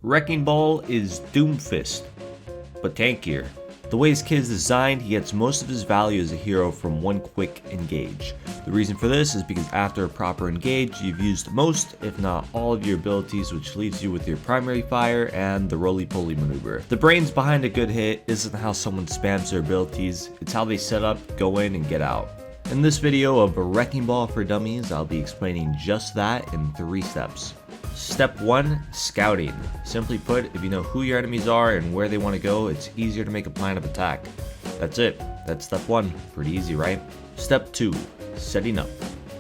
Wrecking Ball is Doomfist, but tankier. The way his kit is designed, he gets most of his value as a hero from one quick engage. The reason for this is because after a proper engage, you've used most, if not all of your abilities, which leaves you with your primary fire and the roly-poly maneuver. The brains behind a good hit isn't how someone spams their abilities, it's how they set up, go in, and get out. In this video of a Wrecking Ball for Dummies, I'll be explaining just that in 3 steps. Step 1, scouting. Simply put, if you know who your enemies are and where they want to go, it's easier to make a plan of attack. That's it. That's step 1. Pretty easy, right? Step 2, setting up.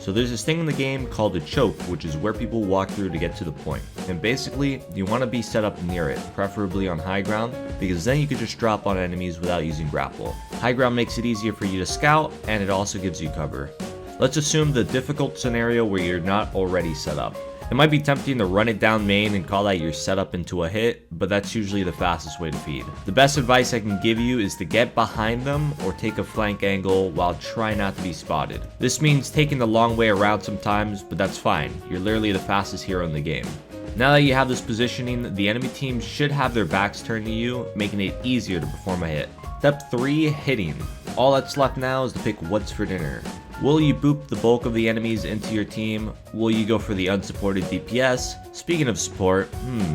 So there's this thing in the game called a choke, which is where people walk through to get to the point. And basically, you want to be set up near it, preferably on high ground, because then you can just drop on enemies without using grapple. High ground makes it easier for you to scout, and it also gives you cover. Let's assume the difficult scenario where you're not already set up. It might be tempting to run it down main and call that your setup into a hit, but that's usually the fastest way to feed. The best advice I can give you is to get behind them or take a flank angle while trying not to be spotted. This means taking the long way around sometimes, but that's fine. You're literally the fastest hero in the game. Now that you have this positioning, the enemy team should have their backs turned to you, making it easier to perform a hit. Step 3, hitting. All that's left now is to pick what's for dinner. Will you boop the bulk of the enemies into your team? Will you go for the unsupported DPS? Speaking of support,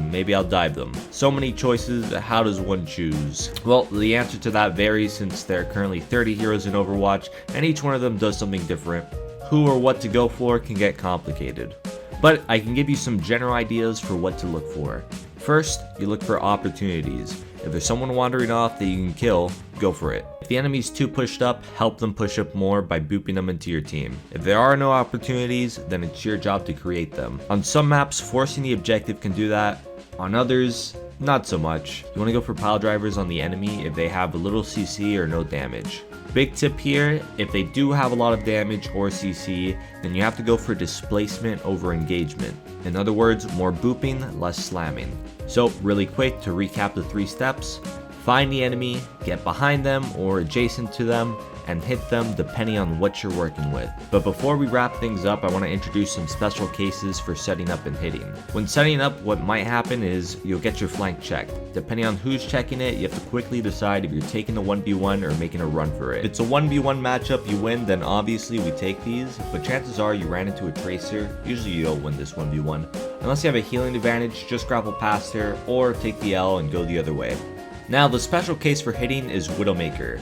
maybe I'll dive them. So many choices, how does one choose? Well, the answer to that varies since there are currently 30 heroes in Overwatch, and each one of them does something different. Who or what to go for can get complicated. But I can give you some general ideas for what to look for. First, you look for opportunities. If there's someone wandering off that you can kill, go for it. If the enemy's too pushed up, help them push up more by booping them into your team. If there are no opportunities, then it's your job to create them. On some maps, forcing the objective can do that. On others, not so much. You want to go for pile drivers on the enemy if they have a little CC or no damage. Big tip here, if they do have a lot of damage or CC, then you have to go for displacement over engagement. In other words, more booping, less slamming. So really quick to recap the 3 steps, find the enemy, get behind them or adjacent to them, and hit them depending on what you're working with. But before we wrap things up, I want to introduce some special cases for setting up and hitting. When setting up, what might happen is you'll get your flank checked. Depending on who's checking it, you have to quickly decide if you're taking a 1v1 or making a run for it. If it's a 1v1 matchup you win, then obviously we take these, but chances are you ran into a tracer, usually you'll win this 1v1. Unless you have a healing advantage, just grapple past her, or take the L and go the other way. Now the special case for hitting is Widowmaker.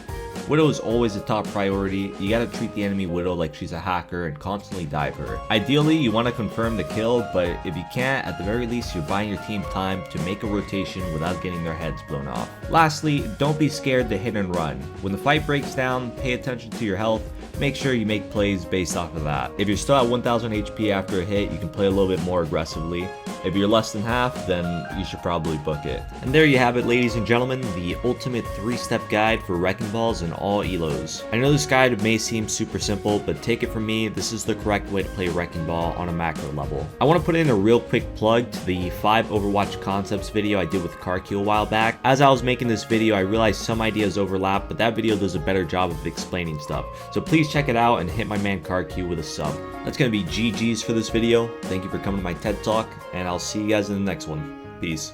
Widow is always a top priority. You gotta treat the enemy Widow like she's a hacker and constantly dive her. Ideally, you want to confirm the kill, but if you can't, at the very least you're buying your team time to make a rotation without getting their heads blown off. Lastly, don't be scared to hit and run. When the fight breaks down, pay attention to your health. Make sure you make plays based off of that. If you're still at 1000 HP after a hit, you can play a little bit more aggressively. If you're less than half, then you should probably book it. And there you have it, ladies and gentlemen, the ultimate 3-step guide for Wrecking Balls in all elos. I know this guide may seem super simple, but take it from me, this is the correct way to play Wrecking Ball on a macro level. I want to put in a real quick plug to the 5 Overwatch concepts video I did with Karki a while back. As I was making this video, I realized some ideas overlap, but that video does a better job of explaining stuff. So please check it out and hit my man Karki with a sub. That's going to be GG's for this video. Thank you for coming to my TED Talk, and I'll see you guys in the next one. Peace.